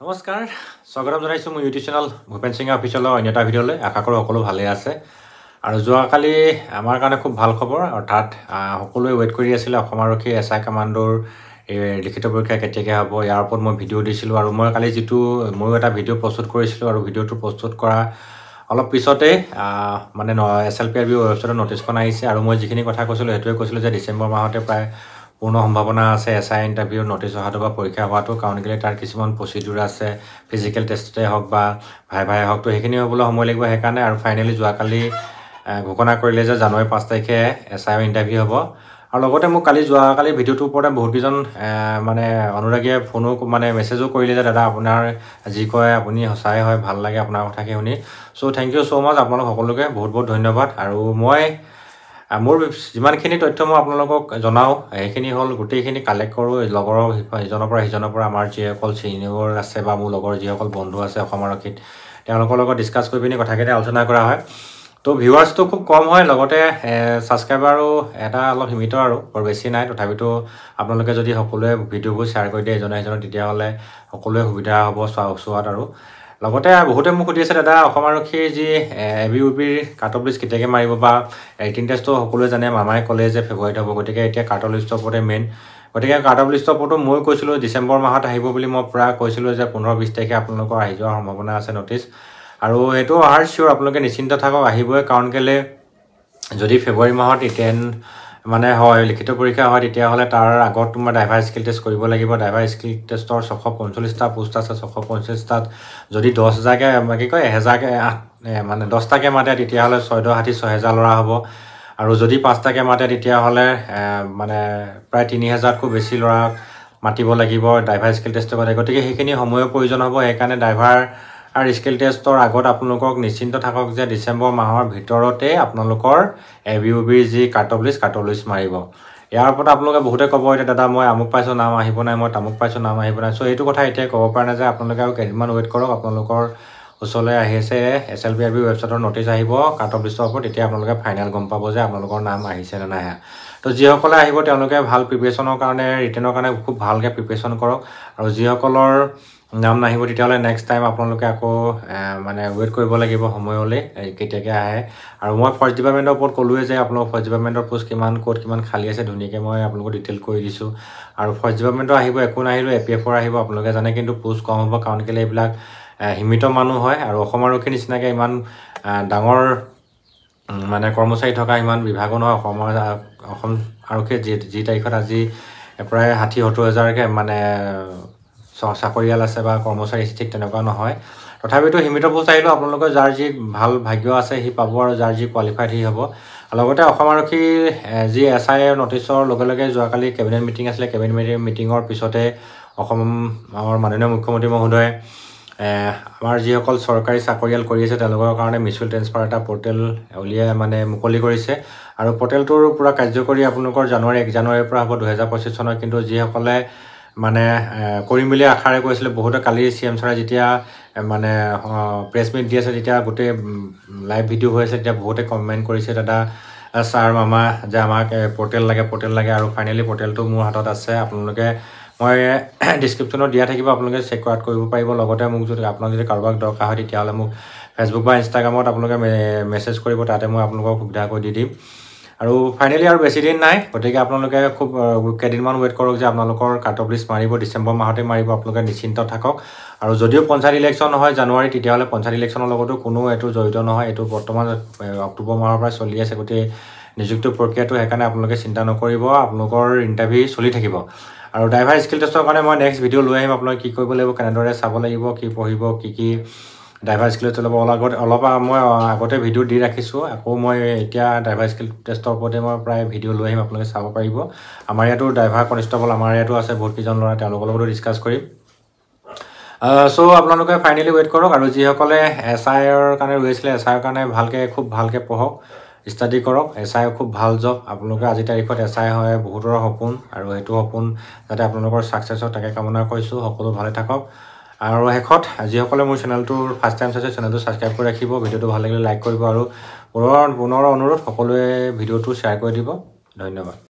নমস্কাৰ স্বাগতম জনাইছো মোৰ ইউটিউব চেনেল ভূপেন সিং অফিচিয়েলৰ অন্য এটা ভিডিঅ'লৈ আশা কৰোঁ সকলো ভালে আছে আৰু যোৱাকালি আমাৰ কাৰণে খুব ভাল খবৰ অৰ্থাৎ সকলোৱে ৱেইট কৰি আছিল অসম আৰক্ষী এছআই কমাণ্ডৰ লিখিত পৰীক্ষা কেতিয়াকৈ হ'ব ইয়াৰ ওপৰত মই ভিডিঅ' দিছিলোঁ আৰু মই কালি যিটো ময়ো এটা ভিডিঅ' প্ৰস্তুত কৰিছিলোঁ আৰু ভিডিঅ'টো প্ৰস্তুত কৰা অলপ পিছতে মানে SLPRB ৱেবছাইটত নটিছখন আহিছে আৰু মই যিখিনি কথা কৈছিলোঁ সেইটোৱে কৈছিলোঁ যে ডিচেম্বৰ মাহতে প্ৰায় পূৰ্ণ সম্ভাৱনা আছে এছআই ইণ্টাৰভিউৰ নটিছ অহাটো বা পৰীক্ষা হোৱাটো কাৰণ কেলৈ তাৰ কিছুমান প্ৰচিডিউৰ আছে ফিজিকেল টেষ্টে হওক বা ভাই হওক তো সেইখিনি হ'বলৈ সময় লাগিব সেইকাৰণে আৰু ফাইনেলি যোৱাকালি ঘোষণা কৰিলে যে জানুৱাৰী 5 তাৰিখে এছআই ইণ্টাৰভিউ হ'ব আৰু লগতে মোক যোৱাকালি ভিডিঅ'টোৰ ওপৰতে বহুতকেইজন মানে অনুৰাগীয়ে ফোনো মানে মেছেজো কৰিলে যে দাদা আপোনাৰ যি কয় আপুনি সঁচাই হয় ভাল লাগে আপোনাৰ কথাকে শুনি চ' থেংক ইউ ছ' মাছ আপোনালোক সকলোকে বহুত ধন্যবাদ আৰু মই মোৰ যিমানখিনি তথ্য মই আপোনালোকক জনাওঁ সেইখিনি হ'ল গোটেইখিনি কালেক্ট কৰোঁ লগৰ ইজনৰ পৰা আমাৰ যিসকল ছিনিয়ৰ আছে বা মোৰ লগৰ যিসকল বন্ধু আছে অসম আৰক্ষীত তেওঁলোকৰ লগত ডিছকাছ কৰি পিনি কথাখিনি আলোচনা কৰা হয় তো ভিউৱাৰ্ছটো খুব কম হয় লগতে ছাবস্ক্ৰাইবাৰো এটা অলপ সীমিত আৰু বৰ বেছি নাই তথাপিতো আপোনালোকে যদি সকলোৱে ভিডিঅ'বোৰ শ্বেয়াৰ কৰি দিয়ে ইজনে সিজনক তেতিয়াহ'লে সকলোৱে সুবিধা হ'ব চোৱাত আৰু লগতে বহুতে মোক সুধি আছে দাদা অসম আৰক্ষীৰ যি ABUPৰ কাট অফ লিষ্ট কেতিয়াকৈ মাৰিব বা ৰিটেন টেষ্টটো সকলোৱে জানে মামাই ক'লে যে ফেব্ৰুৱাৰীত হ'ব গতিকে এতিয়া কাট অফ লিষ্টৰ ওপৰতে মেইন গতিকে কাট অফ লিষ্টৰ ওপৰতো মই কৈছিলোঁ ডিচেম্বৰ মাহত আহিব বুলি মই প্ৰায় কৈছিলোঁ যে 15-20 তাৰিখে আপোনালোকৰ আহি যোৱাৰ সম্ভাৱনা আছে নটিছ আৰু এইটো অহাৰ চিয়'ৰ আপোনালোকে নিশ্চিন্ত থাকক আহিবই কাৰণ কেলৈ যদি ফেব্ৰুৱাৰী মাহত ৰিটেন মানে হয় লিখিত পৰীক্ষা হয় তেতিয়াহ'লে তাৰ আগত তোমাৰ ড্ৰাইভাৰ স্কিল টেষ্ট কৰিব লাগিব ড্ৰাইভাৰ স্কিল টেষ্টৰ 645টা পোষ্ট আছে 645টাত যদি 10,000কে কি কয় 1000কে মানে 10টাকে মাতে তেতিয়াহ'লে 6,60,000 ল'ৰা হ'ব আৰু যদি 5টাকে মাতে তেতিয়াহ'লে মানে প্ৰায় 3,000তকৈ বেছি ল'ৰাক মাতিব লাগিব ড্ৰাইভাৰ স্কিল টেষ্টৰ কাৰণে গতিকে সেইখিনি সময়ৰ প্ৰয়োজন হ'ব সেইকাৰণে ড্ৰাইভাৰ আৰু স্কিল টেষ্টৰ আগত আপোনালোকক নিশ্চিন্ত থাকক যে ডিচেম্বৰ মাহৰ ভিতৰতে আপোনালোকৰ ABUPৰ যি কাট অফ লিষ্ট মাৰিব ইয়াৰ ওপৰত আপোনালোকে বহুতে ক'ব এতিয়া দাদা মই আমুক পাইছোঁ নাম আহিব নাই মই তামুক পাইছোঁ নাম আহিব নাই চ' এইটো কথা এতিয়া ক'ব পৰা নাই যে আপোনালোকে আৰু কেইদিনমান ৱেইট কৰক আপোনালোকৰ ওচৰলৈ আহি আছে SLPRB ৱেবছাইটৰ নটিছ আহিব কাট অফ লিষ্টৰ ওপৰত তেতিয়া আপোনালোকে ফাইনেল গম পাব যে আপোনালোকৰ নাম আহিছে নে নাই তো যিসকলে আহিব তেওঁলোকে ভাল প্ৰিপেৰেশ্যনৰ কাৰণে ৰিটেনৰ কাৰণে খুব ভালকৈ প্ৰিপেৰেশ্যন কৰক আৰু যিসকলৰ নাম নাহিব তেতিয়াহ'লে নেক্সট টাইম আপোনালোকে আকৌ মানে ৱেইট কৰিব লাগিব সময়লৈ কেতিয়াকৈ আহে আৰু মই ফৰেষ্ট ডিপাৰ্টমেণ্টৰ ওপৰত ক'লোৱে যে আপোনালোকৰ ফৰেষ্ট ডিপাৰ্টমেণ্টৰ পোষ্ট ক'ত কিমান খালী আছে ধুনীয়াকৈ মই আপোনালোকক ডিটেইল কৰি দিছোঁ আৰু ফৰেষ্ট ডিপাৰ্টমেণ্টৰ আহিব একো নাহিলেও APFৰ আহিব আপোনালোকে জানে কিন্তু পোষ্ট কম হ'ব কাৰণ কেলৈ এইবিলাক সীমিত মানুহ হয় আৰু অসম আৰক্ষীৰ নিচিনাকৈ ইমান ডাঙৰ মানে কৰ্মচাৰী থকা ইমান বিভাগো নহয় অসম আৰক্ষীয়ে যি তাৰিখত আজি প্ৰায় 60-70 হাজাৰকৈ মানে চাকৰিয়াল আছে বা কৰ্মচাৰী ঠিক তেনেকুৱা নহয় তথাপিতো সীমিত পোষ্ট আহিলেও আপোনালোকৰ যাৰ যি ভাল ভাগ্য আছে সি পাব আৰু যাৰ যি কোৱালিফাইড সি হ'ব লগতে অসম আৰক্ষীৰ যি SI নটিছৰ লগে যোৱাকালি কেবিনেট মিটিং আছিলে কেবিনেট মিটিঙৰ পিছতে আমাৰ মাননীয় মুখ্যমন্ত্ৰী মহোদয়ে আমাৰ যিসকল চৰকাৰী চাকৰিয়াল কৰি আছে তেওঁলোকৰ কাৰণে মিউচুৱেল ট্ৰেন্সফাৰ এটা পৰ্টেল উলিয়াই মানে মুকলি কৰিছে আৰু পৰ্টেলটোৰ পূৰা কাৰ্যকৰী আপোনালোকৰ জানুৱাৰীৰ পৰা হ'ব 2025 চনৰ কিন্তু যিসকলে মানে কৰিম বুলি আশাৰে কৈছিলে বহুতে কালি CM ছাৰে যেতিয়া মানে প্ৰেছ মিট দি আছে যেতিয়া গোটেই লাইভ ভিডিঅ' হৈ আছে তেতিয়া বহুতে কমেণ্ট কৰিছে দাদা ছাৰ মামা যে আমাক পৰ্টেল লাগে আৰু ফাইনেলি পৰ্টেলটো মোৰ হাতত আছে আপোনালোকে মই ডিছক্ৰিপশ্যনত দিয়া থাকিব আপোনালোকে চেক আউট কৰিব পাৰিব লগতে মোক যদি আপোনাক যদি কাৰোবাক দৰকাৰ হয় তেতিয়াহ'লে মোক ফেচবুক বা ইনষ্টাগ্ৰামত আপোনালোকে মেছেজ কৰিব তাতে মই আপোনালোকক সুবিধা কৰি দি দিম আৰু ফাইনেলি আৰু বেছি দিন নাই গতিকে আপোনালোকে খুব কেইদিনমান ৱেইট কৰক যে আপোনালোকৰ কাট অফ লিষ্ট মাৰিব ডিচেম্বৰ মাহতে মাৰিব আপোনালোকে নিশ্চিন্ত থাকক আৰু যদিও পঞ্চায়ত ইলেকশ্যন হয় জানুৱাৰী তেতিয়াহ'লে পঞ্চায়ত ইলেকশ্যনৰ লগতো কোনো এইটো জড়িত নহয় এইটো বৰ্তমান অক্টোবৰ মাহৰ পৰা চলি আছে গোটেই নিযুক্তি প্ৰক্ৰিয়াটো সেইকাৰণে আপোনালোকে চিন্তা নকৰিব আপোনালোকৰ ইণ্টাৰভিউ চলি থাকিব আৰু ড্ৰাইভাৰ স্কিল টেষ্টৰ কাৰণে মই নেক্সট ভিডিঅ' লৈ আহিম আপোনালোকে কি কৰিব লাগিব কেনেদৰে চাব লাগিব কি পঢ়িব কি ড্ৰাইভাৰ স্কিল টেষ্ট ল'ব অলপ মই আগতে ভিডিঅ' দি ৰাখিছোঁ আকৌ মই এতিয়া ড্ৰাইভাৰ স্কিল টেষ্টৰ ওপৰতে মই প্ৰায় ভিডিঅ' লৈ আহিম আপোনালোকে চাব পাৰিব আমাৰ ইয়াতো ড্ৰাইভাৰ কনষ্টেবল আমাৰ ইয়াতো আছে বহুতকেইজন ল'ৰা তেওঁলোকৰ লগতো ডিছকাছ কৰিম চ' আপোনালোকে ফাইনেলি ৱেইট কৰক আৰু যিসকলে SIৰ কাৰণে ৰৈ আছিলে SIৰ কাৰণে খুব ভালকৈ পঢ়ক ষ্টাডি কৰক SI খুব ভাল জব আপোনালোকে আজিৰ তাৰিখত SI হয় বহুতৰ সপোন আৰু সেইটো সপোন যাতে আপোনালোকৰ ছাকচেছ হয় তাকে কামনা কৰিছোঁ সকলো ভালে থাকক আৰু শেষত যিসকলে মোৰ চেনেলটোৰ ফাৰ্ষ্ট টাইম চাইছে চেনেলটো ছাবস্ক্ৰাইব কৰি ৰাখিব ভিডিঅ'টো ভাল লাগিলে লাইক কৰিব আৰু পুনৰ অনুৰোধ সকলোৱে ভিডিঅ'টো শ্বেয়াৰ কৰি দিব ধন্যবাদ